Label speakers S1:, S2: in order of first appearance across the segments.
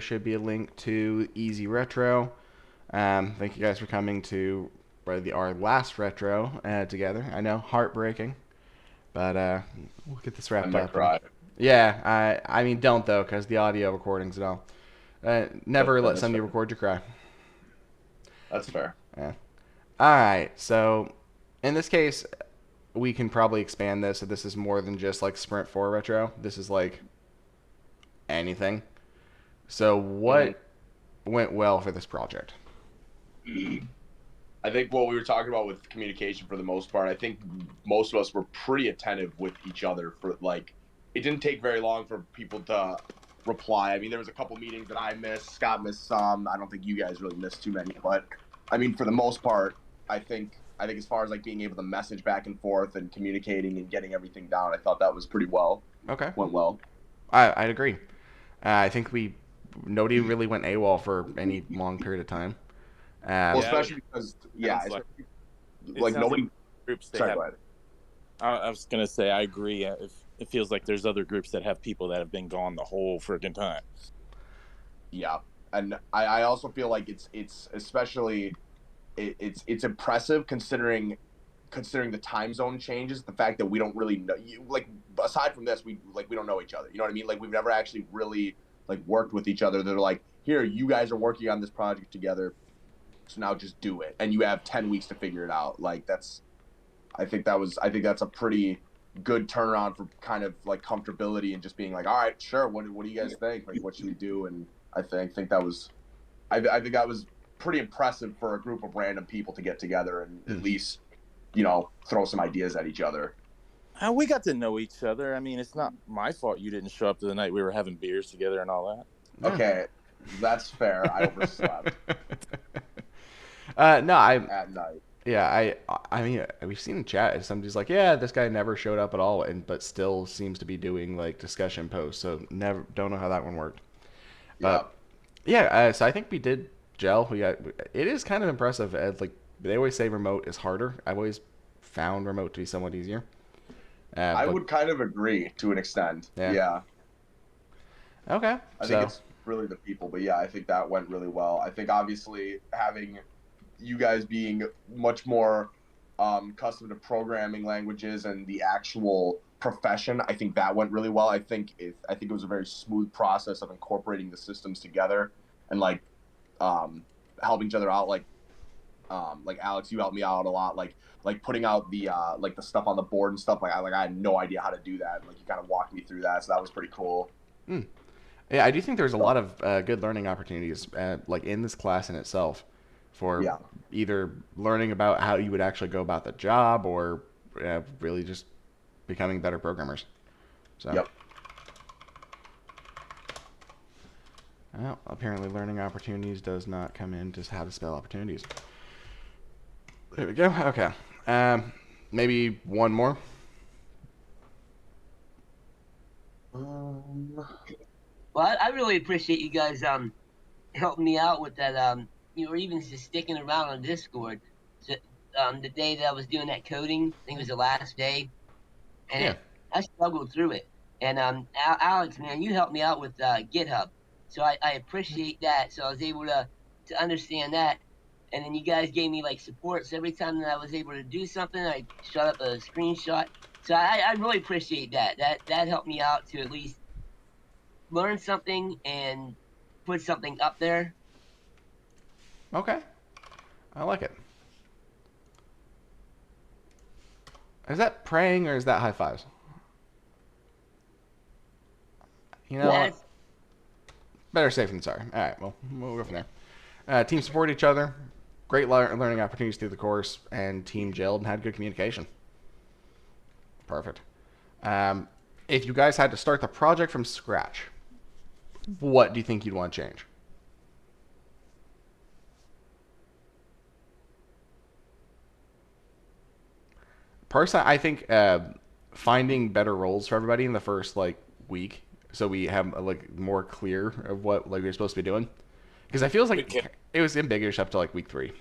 S1: should be a link to Easy Retro. Thank you guys for coming to our last retro together. I know, heartbreaking, but we'll get this
S2: I
S1: wrapped
S2: might
S1: up. And
S2: cry.
S1: yeah, I mean, don't though, because the audio recordings and all. Never
S2: That
S1: let
S2: is
S1: somebody
S2: fair.
S1: record you cry.
S2: That's fair.
S1: Yeah. All right. So in this case, we can probably expand this. So this is more than just like Sprint 4 retro. This is like anything. So
S2: hmm
S1: what went well for this project?
S2: I think what we were talking about with communication for the most part, I think most of us were pretty attentive with each other for like it didn't take very long for people to reply. I mean, there was a couple meetings that I missed, Scott missed some. I don't think you guys really missed too many, but I mean, for the most part, I think as far as like being able to message back and forth and communicating and getting everything down, I thought that was pretty well.
S1: Okay.
S2: Went well.
S1: I'd agree. I think nobody really went AWOL for any long period of time.
S2: Well,
S1: Um,
S3: Yeah,
S2: especially because yeah,
S3: sounds like
S2: especially,
S3: it
S2: like
S3: sounds like
S2: nobody.
S3: groups they
S2: Sorry,
S3: have.
S2: go ahead.
S3: I was gonna say I agree. If it feels like there's other groups that have people that have been gone the whole freaking time.
S2: Yeah, and I also feel like it's especially it's impressive considering the time zone changes. The fact that we don't really know you like aside from this, we don't know each other. You know what I mean? Like we've never actually really like worked with each other. They're like, here, you guys are working on this project together, so now just do it, and you have 10 weeks to figure it out. Like that's I think that's a pretty good turnaround for kind of like comfortability and just being like, all right, sure. What do you guys think? Like, what should we do? And I think that was I think that was pretty impressive for a group of random people to get together and
S1: hmm.
S2: at least throw some ideas at each other.
S3: We got to know each other. I mean, it's not my fault you didn't show up to the night we were having beers together and all that.
S1: Yeah.
S2: Okay, that's fair. I overslept
S1: No,
S2: at night.
S1: yeah, I mean, we've seen in chat and somebody's like, yeah, this guy never showed up at all, and but still seems to be doing like discussion posts. So never, don't know how that one worked.
S2: Yeah,
S1: But yeah, so I think we did gel. We got it is kind of impressive. Like they always say, remote is harder. I've always found remote to be somewhat easier.
S2: I
S1: But
S2: would kind of agree to an extent.
S1: yeah,
S2: Yeah,
S1: okay.
S2: I think
S1: So
S2: it's really the people, but yeah, I think that went really well. I think obviously having you guys being much more accustomed to programming languages and the actual profession, I think that went really well. I think it was a very smooth process of incorporating the systems together and um, helping each other out. Like Alex, you helped me out a lot. Like putting out the stuff on the board and stuff. I had no idea how to do that. Like you kind of walked me through that, so that was pretty cool.
S1: mm, yeah, I do think there's a
S2: So
S1: lot of good learning opportunities, like in this class in itself, for
S2: yeah,
S1: either learning about how you would actually go about the job or really just becoming better programmers. So.
S2: yep.
S1: Well, apparently learning opportunities does not come in to how to spell opportunities. There we go. Okay. Um, Maybe one more.
S2: Um,
S4: Well, I really appreciate you guys helping me out with that or even just sticking around on Discord. So, the day that I was doing that coding, I think it was the last day, and
S1: Yeah.
S4: I struggled through it. And Alex, man, you helped me out with GitHub, so I appreciate that. So I was able to understand that, and then you guys gave me like support. So every time that I was able to do something, I shot up a screenshot. So I really appreciate that. That helped me out to at least learn something and put something up there.
S1: Okay. I like it. Is that praying or is that high fives? You know,
S2: well,
S4: That's
S1: better safe than sorry. All right. Well, we'll go from there. Team support each other. Great learning opportunities through the course, and team gelled and had good communication. Perfect. Um, if you guys had to start the project from scratch, what do you think you'd want to change? Personally, I think finding better roles for everybody in the first like week, so we have like more clear of what like we're supposed to be doing. Because I feels
S3: Good
S1: like it was ambiguous up to like week 3.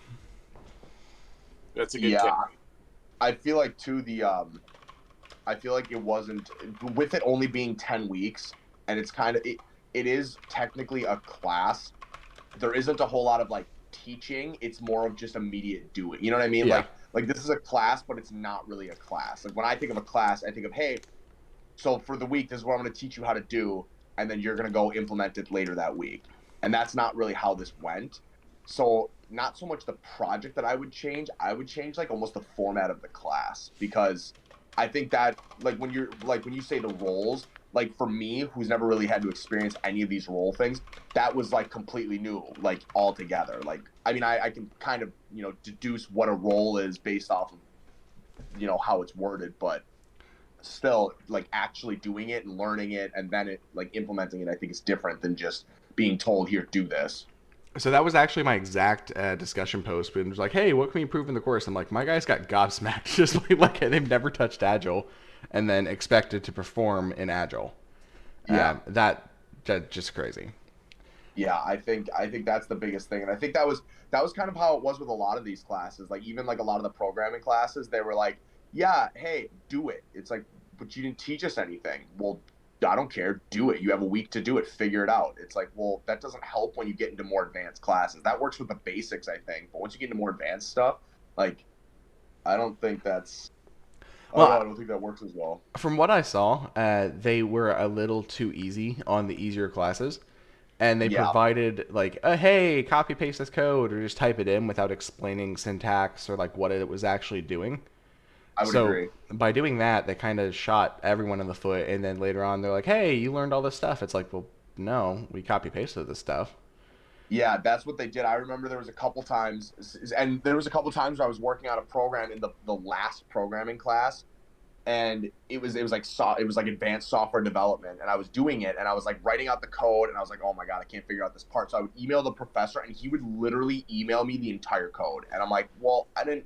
S3: That's a good
S2: yeah,
S3: kid.
S2: I feel like too the I feel like it wasn't with it only being 10 weeks and it's kind of it is technically a class. There isn't a whole lot of like teaching. It's more of just immediate doing. You know what I mean?
S1: Yeah.
S2: Like this is a class, but it's not really a class. Like when I think of a class, I think of, hey, so for the week, this is what I'm going to teach you how to do, and then you're going to go implement it later that week. And that's not really how this went. So not so much the project that I would change. I would change like almost the format of the class, because I think that like when you say the roles, like for me, who's never really had to experience any of these role things, that was like completely new, like altogether. Like I mean, I can kind of deduce what a role is based off of how it's worded, but still like actually doing it and learning it and then it like implementing it, I think is different than just being told, here, do this.
S1: So that was actually my exact discussion post. But it was like, hey, what can we improve in the course? I'm like, my guys got gobsmacked, just like they've never touched Agile, and then expected to perform in Agile.
S2: Yeah.
S1: That just crazy.
S2: Yeah, I think that's the biggest thing, and I think that was kind of how it was with a lot of these classes. Like even like a lot of the programming classes, they were like, yeah, hey, do it. It's like, but you didn't teach us anything. Well, I don't care, do it. You have a week to do it, figure it out. It's like, well, that doesn't help when you get into more advanced classes. That works with the basics, I think, but once you get into more advanced stuff, like I don't think that's I don't know, I
S1: Well,
S2: don't think that works as well.
S1: from what I saw, they were a little too easy on the easier classes, and they
S2: Yeah,
S1: provided like, hey, copy paste this code or just type it in without explaining syntax or like what it was actually doing.
S2: I would
S1: So
S2: agree.
S1: by doing that, they kind of shot everyone in the foot, and then later on, they're like, "Hey, you learned all this stuff." It's like, well, no, we copy pasted this stuff.
S2: Yeah, that's what they did. I remember there was a couple times, and there was a couple times where I was working on a program in the last programming class, and it was like advanced software development, and I was doing it, and I was like writing out the code, and I was like, oh my god, I can't figure out this part. So I would email the professor, and he would literally email me the entire code, and I'm like, well, I didn't.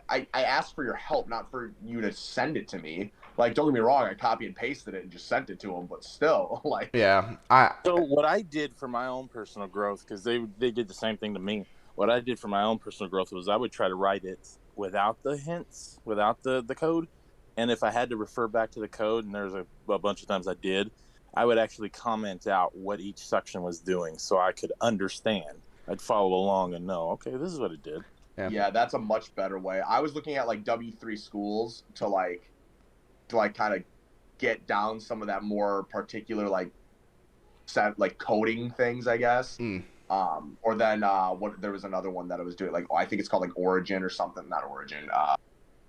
S2: I asked for your help, not for you to send it to me. Like, don't get me wrong, I copy and pasted it and just sent it to him, but still, like,
S1: Yeah, I
S3: So what I did for my own personal growth, because they did the same thing to me. What I did for my own personal growth was I would try to write it without the hints, without the code, and if I had to refer back to the code, and there's a bunch of times I did, I would actually comment out what each section was doing so I could understand. I'd follow along and know, okay, this is what it did.
S1: yeah.
S2: yeah, that's a much better way. I was looking at like W3 schools to like kind of get down some of that more particular like set like coding things, I guess.
S1: Mm.
S2: Or then what there was another one that I was doing, like I think it's called like Origin or something, not Origin,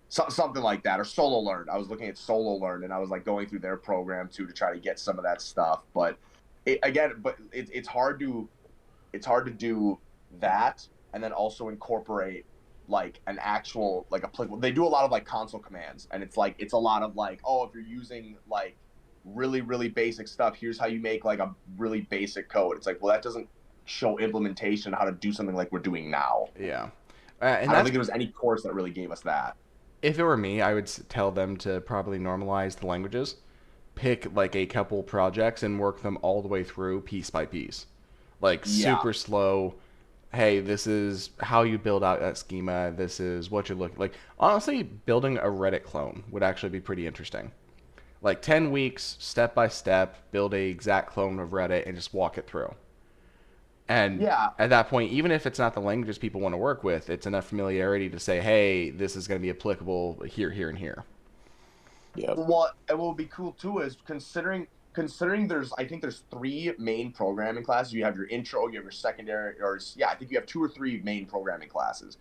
S2: something like that, or Solo Learn. I was looking at Solo Learn, and I was like going through their program too to try to get some of that stuff. But it's hard to do that and then also incorporate like an actual like applicable. They do a lot of like console commands, and it's a lot of like, oh, if you're using like really really basic stuff, here's how you make like a really basic code. It's like, well, that doesn't show implementation how to do something like we're doing now.
S1: Yeah. And
S2: I don't
S1: that's
S2: think there was any course that really gave us that.
S1: if it were me, I would tell them to probably normalize the languages, pick like a couple projects and work them all the way through piece by piece, like
S2: Yeah,
S1: super slow. Hey, this is how you build out that schema. This is what you're looking like. Honestly, building a Reddit clone would actually be pretty interesting. Like 10 weeks, step by step, build a exact clone of Reddit and just walk it through. And
S2: yeah.
S1: at that point, even if it's not the languages people want to work with, it's enough familiarity to say, hey, this is going to be applicable here, here, and here.
S3: Yep.
S2: What and what would be cool too is considering I think there's three main programming classes. You have your intro, you have your secondary, or yeah, I think you have two or three main programming classes.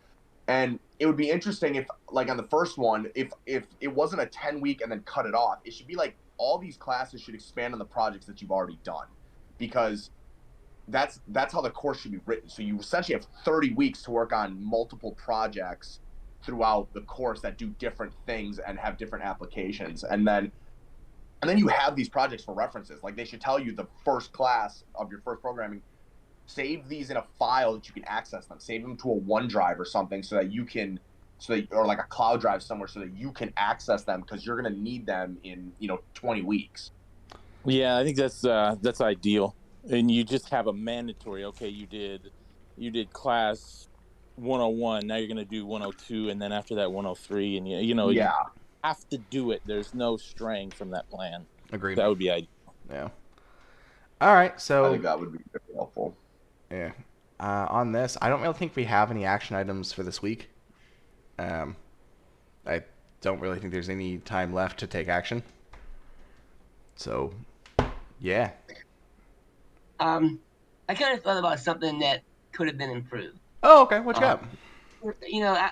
S2: And it would be interesting if, like on the first one, if it wasn't a 10 week and then cut it off. It should be like all these classes should expand on the projects that you've already done, because that's how the course should be written. So you essentially have 30 weeks to work on multiple projects throughout the course that do different things and have different applications. And then you have these projects for references. Like they should tell you the first class of your first programming, save these in a file that you can access them. Save them to a OneDrive or something so that you can or like a cloud drive somewhere so that you can access them, because you're going to need them in 20 weeks.
S3: Yeah, I think that's ideal. And you just have a mandatory. Okay, you did class 101. Now you're going to do 102, and then after that 103, and you
S2: Yeah.
S3: have to do it. There's no straying from that plan.
S1: Agreed.
S3: That would be ideal.
S1: Yeah. All right,
S2: I
S1: so
S2: think that would be very helpful.
S1: yeah, on this, I don't really think we have any action items for this week. Um, I don't really think there's any time left to take action. So, yeah.
S4: I kind of thought about something that could have been improved.
S1: Oh, okay. What you
S4: Uh,
S1: got?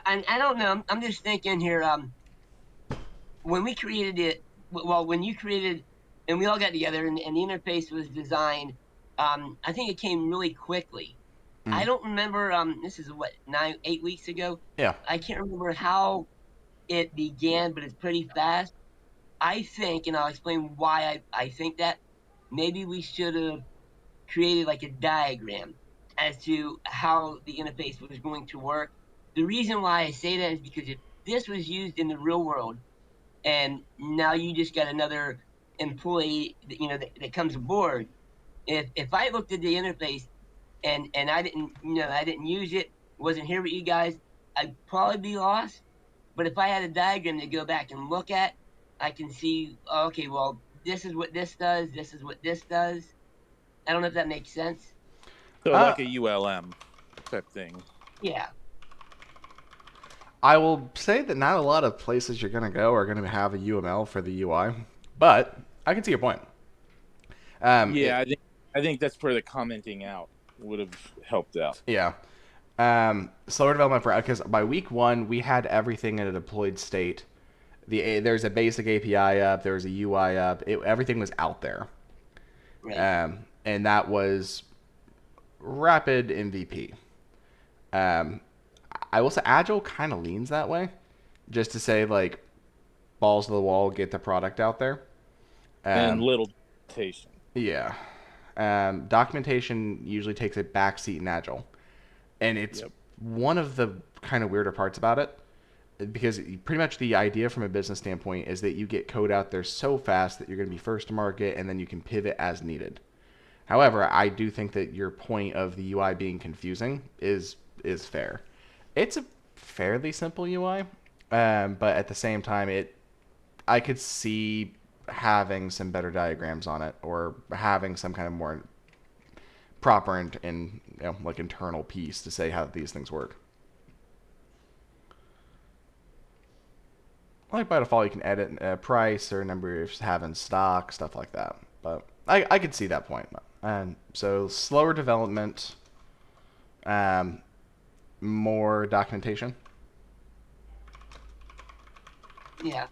S4: I don't know. I'm just thinking here. When we created it, well, when you created, and we all got together, and the interface was designed, I think it came really quickly. I
S1: Mm,
S4: don't remember. This is what 8 weeks ago.
S1: yeah.
S4: I can't remember how it began, but it's pretty fast. I think, and I'll explain why I think that maybe we should have created like a diagram as to how the interface was going to work. The reason why I say that is because if this was used in the real world, and now you just got another employee that comes aboard. If I looked at the interface and I didn't use it, wasn't here with you guys, I'd probably be lost. But if I had a diagram to go back and look at, I can see, okay, well, this is what this does, this is what this does. I don't know if that makes sense.
S3: So
S1: Uh,
S3: like a ULM type thing.
S4: Yeah.
S1: I will say that not a lot of places you're going to go are going to have a UML for the UI, but I can see your point.
S3: Yeah, I think that's where the commenting out would have helped out.
S1: Yeah. Slower development for because by week one we had everything in a deployed state. There's a basic API up, there was a UI up, everything was out there,
S4: Right.
S1: and that was rapid MVP. Um, I will say Agile kind of leans that way, just to say like balls to the wall, get the product out there.
S3: And
S1: Um,
S3: little documentation.
S1: yeah. Documentation usually takes a backseat in Agile, and it's
S3: Yep.
S1: one of the kind of weirder parts about it because pretty much the idea from a business standpoint is that you get code out there so fast that you're going to be first to market and then you can pivot as needed. However, I do think that your point of the UI being confusing is fair. It's a fairly simple UI, but at the same time, I could see having some better diagrams on it or having some kind of more proper and like internal piece to say how these things work. Like by default, you can edit a price or a number you have in stock, stuff like that. But I could see that point. And so slower development, um, more documentation.
S4: Yeah.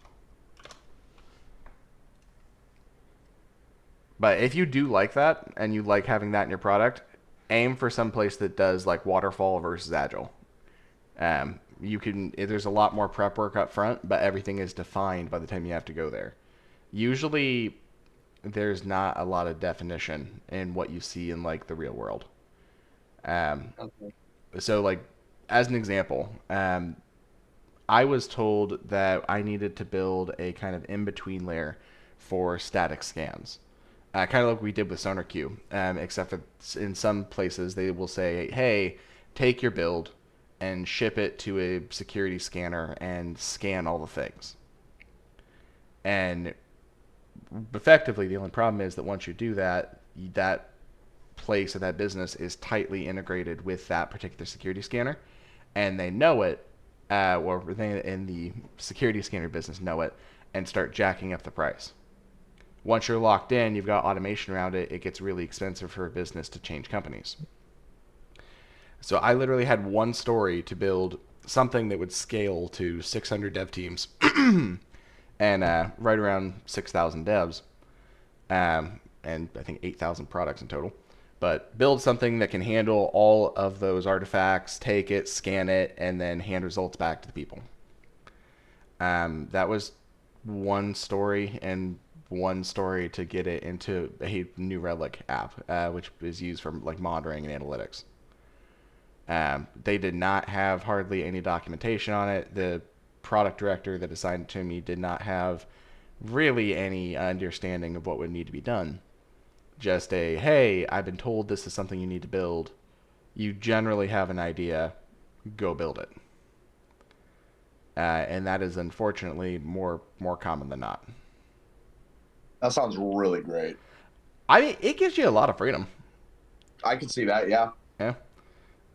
S1: But if you do like that and you like having that in your product, aim for some place that does like waterfall versus agile. You can there's a lot more prep work up front, but everything is defined by the time you have to go there. Usually, there's not a lot of definition in what you see in like the real world. Um,
S4: Okay.
S1: so like as an example, I was told that I needed to build a kind of in between layer for static scans. Kind of like we did with SonarQube, except for in some places they will say, hey, take your build and ship it to a security scanner and scan all the things. And effectively, the only problem is that once you do that, that place or that business is tightly integrated with that particular security scanner, and they know it, or they in the security scanner business know it, and start jacking up the price. Once you're locked in, you've got automation around it, it gets really expensive for a business to change companies. So I literally had one story to build something that would scale to 600 dev teams and right around 6,000 devs, and I think 8,000 products in total. But build something that can handle all of those artifacts, take it, scan it, and then hand results back to the people. That was one story and one story to get it into a New Relic app, which is used for like monitoring and analytics. They did not have hardly any documentation on it. The product director that assigned it to me did not have really any understanding of what would need to be done. Just a, hey, I've been told this is something you need to build. You generally have an idea, go build it. And that is unfortunately more common than not.
S2: That sounds really great.
S1: I mean, it gives you a lot of freedom.
S2: I can see that. Yeah.
S1: Yeah.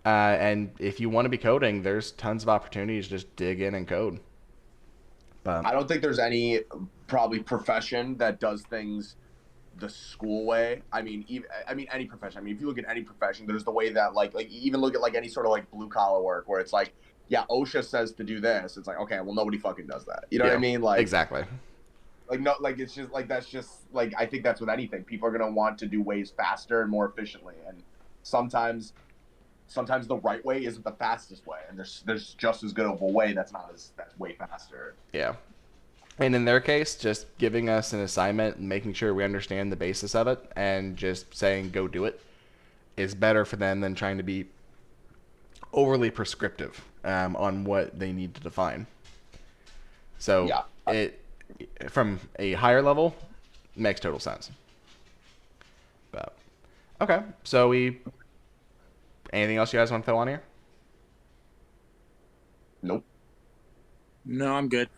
S1: And if you want to be coding, there's tons of opportunities to just dig in and code. But
S2: I don't think there's any probably profession that does things the school way. I mean, any profession. I mean, if you look at any profession, there's the way that like even look at like any sort of like blue collar work where it's like, yeah, OSHA says to do this. It's like, okay, well, nobody fucking does that. You know what I mean?
S1: Exactly.
S2: Like no, like it's just like that's just like I think that's with anything. People are gonna want to do ways faster and more efficiently, and sometimes the right way isn't the fastest way, and there's just as good of a way that's way faster.
S1: Yeah. And in their case, just giving us an assignment and making sure we understand the basis of it and just saying go do it is better for them than trying to be overly prescriptive on what they need to define. So
S2: Yeah.
S1: it from a higher level makes total sense. But okay, so anything else you guys want to throw on here?
S2: Nope.
S3: No, I'm good.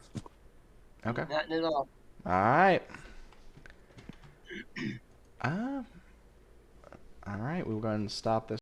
S1: Okay.
S4: Nothing at all.
S1: All right. All right, we'll go ahead and stop this.